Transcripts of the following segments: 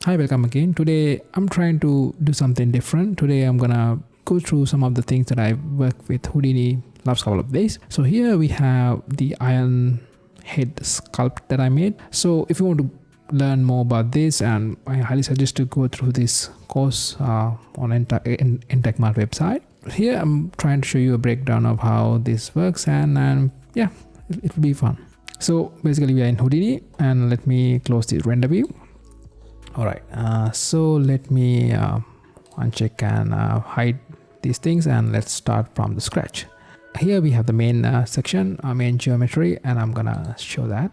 Hi, welcome again. Today I'm trying to do something different. Today I'm gonna go through some of the things that I worked with Houdini last couple of days. So here we have the iron head sculpt that I made. So if you want to learn more about this, and I highly suggest to go through this course on Entechmart website. Here I'm trying to show you a breakdown of how this works, and yeah, it will be fun. So basically we are in Houdini, and let me close the render view. All right, so let me uncheck and hide these things, and let's start from the scratch. Here we have the main section, main geometry, and I'm gonna show that.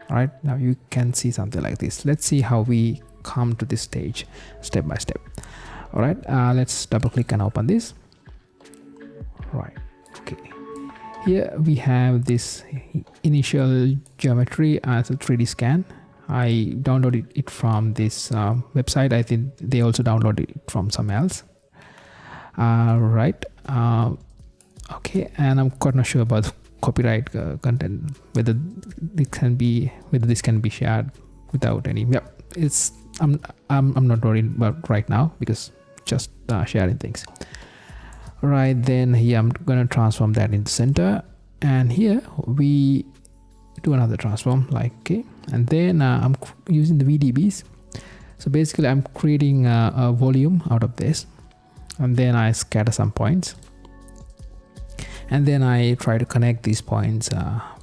All right, now you can see something like this. Let's see how we come to this stage step by step. All right, let's double click and open this. Right, okay. Here we have this initial geometry as a 3D scan. I downloaded it from this website. I think they also downloaded it from somewhere else. Right. Okay, and I'm quite not sure about the copyright content, whether this can be shared without any. Yeah, it's I'm not worried about right now because just sharing things. Right, then here I'm gonna transform that into center, and here we do another transform, like okay, and then I'm using the VDBs. So basically I'm creating a volume out of this, and then I scatter some points, and then I try to connect these points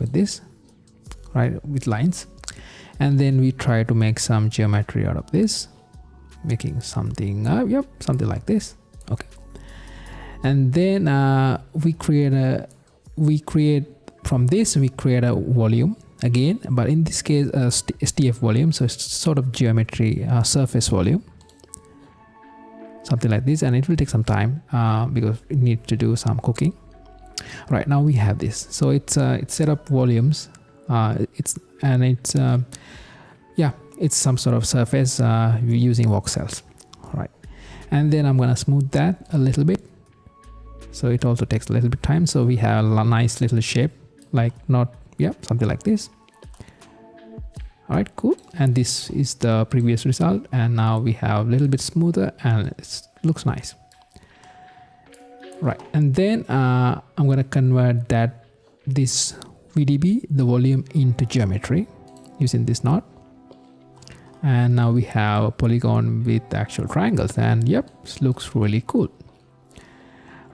with this, right, with lines, and then we try to make some geometry out of this, making something something like this. Okay, and then we create from this we create a volume again, but in this case STF volume, so it's sort of geometry surface volume, something like this, and it will take some time because it needs to do some cooking. Right, now we have this, so it's set up volumes, it's some sort of surface using voxels. Right, and then I'm gonna smooth that a little bit, so it also takes a little bit time. So we have a nice little shape, like something like this. All right, cool, and this is the previous result, and now we have a little bit smoother and it looks nice. Right, and then I'm going to convert this VDB, the volume, into geometry using this knot, and now we have a polygon with actual triangles, and yep, this looks really cool.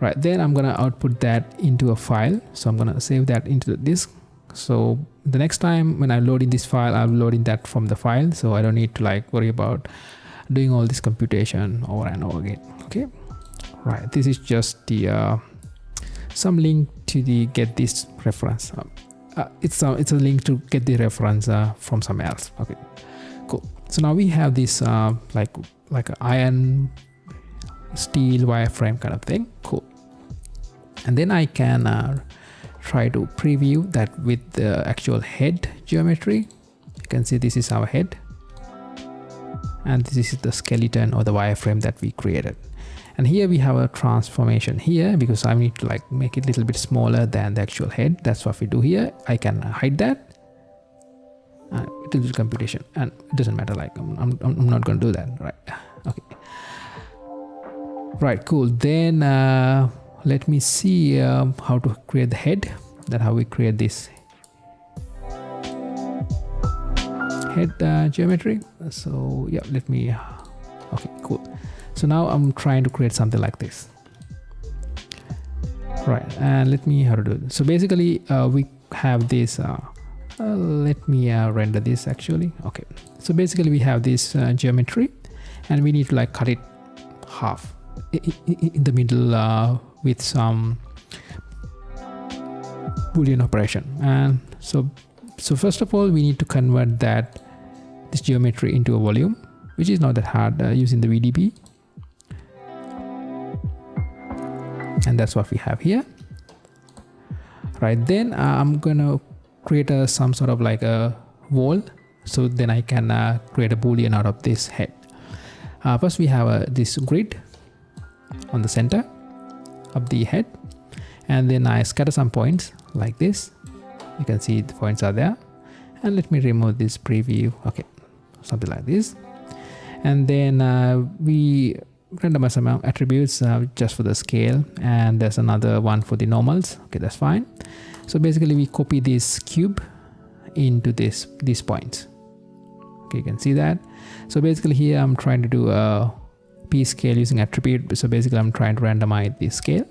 Right, then I'm gonna output that into a file, so I'm gonna save that into the disk. So the next time when I'm loading this file, I'm loading that from the file, so I don't need to worry about doing all this computation over and over again. Okay, right, this is just the some link to the get this reference. It's a link to get the reference from somewhere else. Okay, cool. So now we have this like an iron steel wireframe kind of thing. Cool, and then I can try to preview that with the actual head geometry. You can see this is our head, and this is the skeleton or the wireframe that we created. And here we have a transformation here because I need to make it a little bit smaller than the actual head. That's what we do here. I can hide that. It will do computation, and it doesn't matter. I'm not going to do that. Right. Okay. Right. Cool. Then let me see how to create the head. That's how we create this head geometry. So yeah, let me. Okay. Cool. So now I'm trying to create something like this. Right, and let me how to do it. So basically we have this let me render this actually. Okay, so basically we have this geometry, and we need to cut it half in the middle with some Boolean operation. And so first of all we need to convert this geometry into a volume, which is not that hard using the VDB. And that's what we have here. Right, then I'm gonna create some sort of a wall, so then I can create a boolean out of this head. First we have this grid on the center of the head, and then I scatter some points like this. You can see the points are there, and let me remove this preview. Okay, something like this. And then we randomize some attributes just for the scale, and there's another one for the normals. Okay, that's fine. So basically we copy this cube into these points. Okay, you can see that. So basically here I'm trying to do a p scale using attribute. So basically I'm trying to randomize the scale.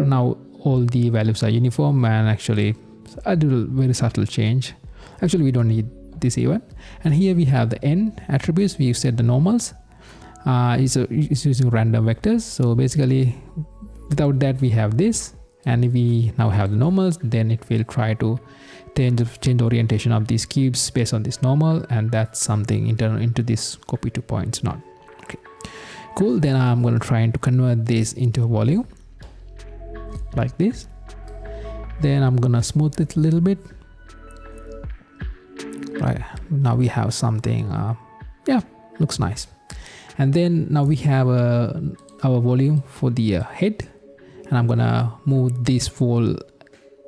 Now all the values are uniform, and actually I do a very subtle change. Actually we don't need this even. And here we have the n attributes. We set the normals. It's using random vectors. So basically without that we have this, and if we now have the normals, then it will try to change the orientation of these cubes based on this normal, and that's something internal into this copy to points node. Okay, cool. Then I'm going to try to convert this into a volume like this. Then I'm gonna smooth it a little bit. Right, now we have something yeah, looks nice. And then now we have our volume for the head, and I'm gonna move this wall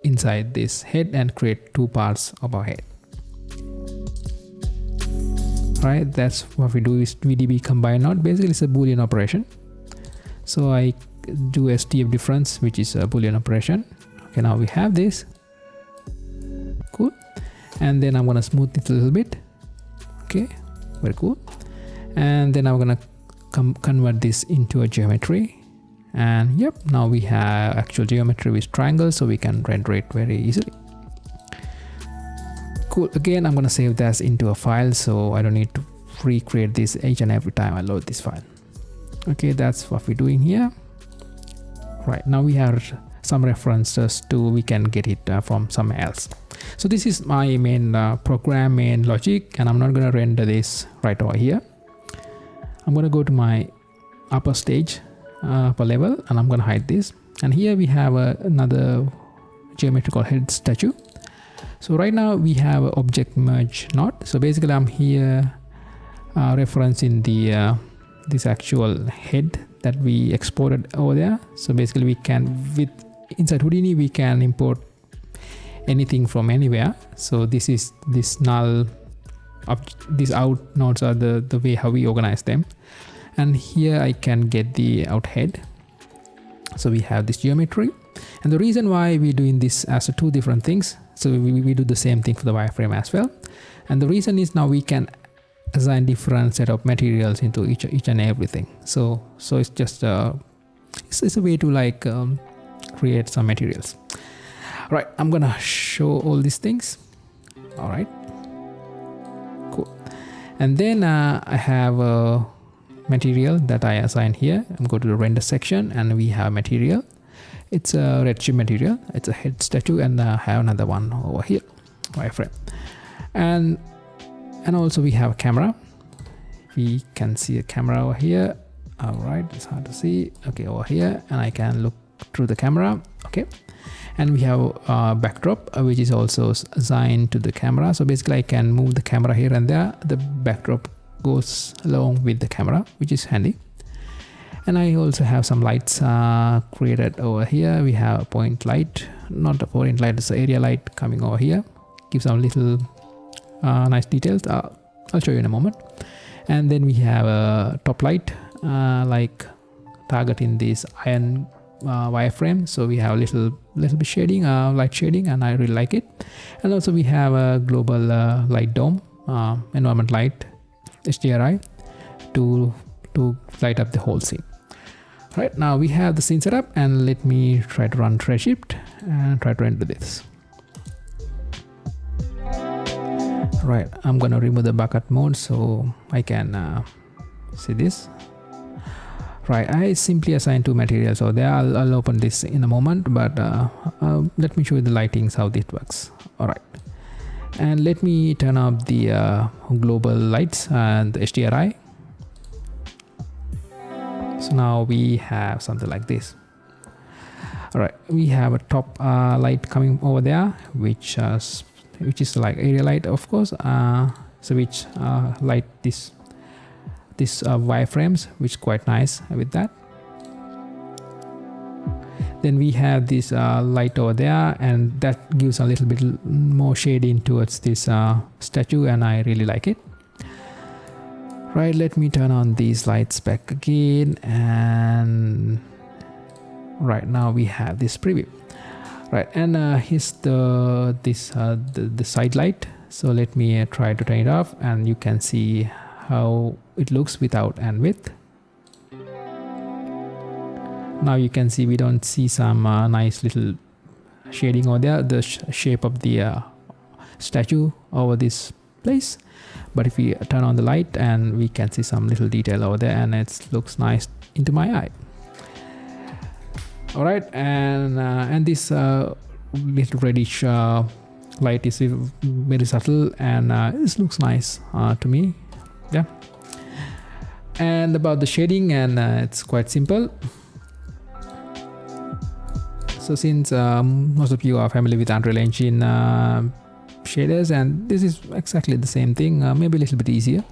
inside this head and create two parts of our head. Right, that's what we do is VDB combine node. Basically it's a Boolean operation. So I do STF difference, which is a Boolean operation. Okay, now we have this. Cool. And then I'm gonna smooth it a little bit. Okay, very cool. And then I'm gonna convert this into a geometry. And yep, now we have actual geometry with triangles, so we can render it very easily. Cool. Again, I'm gonna save that into a file, so I don't need to recreate this each and every time I load this file. Okay, that's what we're doing here. Right, now we have some references to we can get it from somewhere else. So this is my main program, main logic, and I'm not going to render this right over here. I'm going to go to my upper stage, upper level, and I'm going to hide this. And here we have another geometrical head statue. So right now we have an object merge node. So basically I'm here referencing the this actual head that we exported over there. So basically we can, with inside Houdini we can import anything from anywhere. So this is this null these out nodes are the way how we organize them. And here I can get the out head. So we have this geometry, and the reason why we're doing this as two different things, so we do the same thing for the wireframe as well. And the reason is now we can assign different set of materials into each and everything. So it's just it's a way to like create some materials. Right, I'm gonna show all these things. All right, cool. And then I have a material that I assign here. I'm going to the render section, and we have material. It's a redshift material. It's a head statue, and I have another one over here, wireframe. And also we have a camera. We can see a camera over here. All right, it's hard to see. Okay, over here, and I can look through the camera. Okay, and we have a backdrop which is also assigned to the camera. So basically I can move the camera here and there. The backdrop goes along with the camera, which is handy. And I also have some lights created over here. We have a point light, not a point light, it's an area light coming over here. Give some little nice details. I'll show you in a moment. And then we have a top light, like targeting this iron wireframe. So we have a little bit shading, light shading, and I really like it. And also we have a global light dome, environment light, HDRI, to light up the whole scene. Right, now we have the scene set up, and let me try to run Redshift and try to render this. Right, I'm gonna remove the bucket mode so I can see this. Right, I simply assign two materials over there. I'll open this in a moment, but let me show you the lightings, how this works. All right, and let me turn up the global lights and the HDRI. So now we have something like this. All right, we have a top light coming over there, which is like area light, of course. So which light this wireframes, which is quite nice with that. Then we have this light over there, and that gives a little bit more shading towards this statue, and I really like it. Right, let me turn on these lights back again, and right now we have this preview. Right, and here's the side light. So let me try to turn it off, and you can see how it looks without and with. Now you can see we don't see some nice little shading over there, the shape of the statue over this place. But if we turn on the light, and we can see some little detail over there, and it looks nice into my eye. All right, and this little reddish light is very subtle, and this looks nice to me. Yeah. And about the shading, and it's quite simple. So since most of you are familiar with Unreal Engine shaders, and this is exactly the same thing, maybe a little bit easier.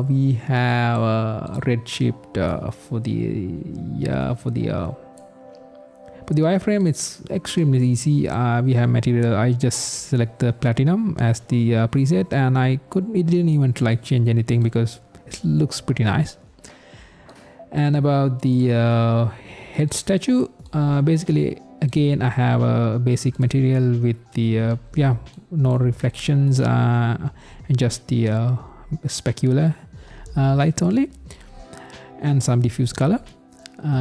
We have redshift for the wireframe. It's extremely easy. We have material. I just select the platinum as the preset, and it didn't even like change anything because it looks pretty nice. And about the head statue, basically again I have a basic material with the no reflections, and just the specular lights only, and some diffuse color,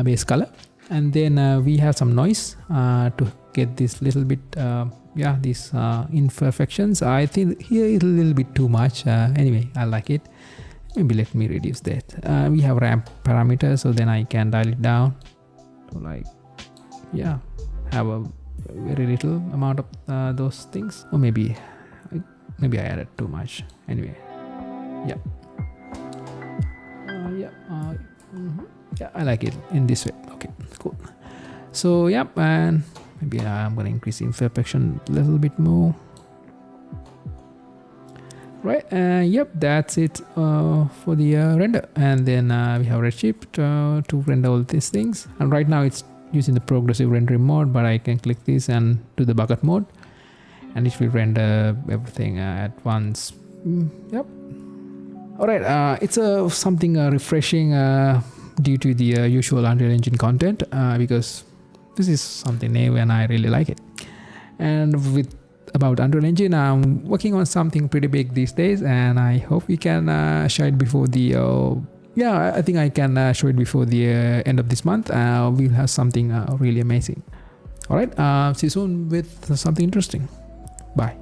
base color. And then we have some noise to get this little bit these imperfections. I think here is a little bit too much. Anyway, I like it. Maybe let me reduce that. We have ramp parameters, so then I can dial it down to have a very little amount of those things. Or maybe I added too much. Anyway, I like it in this way. Okay, cool. So and maybe I'm gonna increase the imperfection a little bit more. Right, that's it for the render. And then we have redshift to render all these things, and right now it's using the progressive rendering mode, but I can click this and do the bucket mode, and it will render everything at once. All right, it's something refreshing due to the usual Unreal Engine content, because this is something new and I really like it. And about Unreal Engine, I'm working on something pretty big these days, and I hope we can show it before the I think I can show it before the end of this month. We'll have something really amazing. All right, see you soon with something interesting. Bye.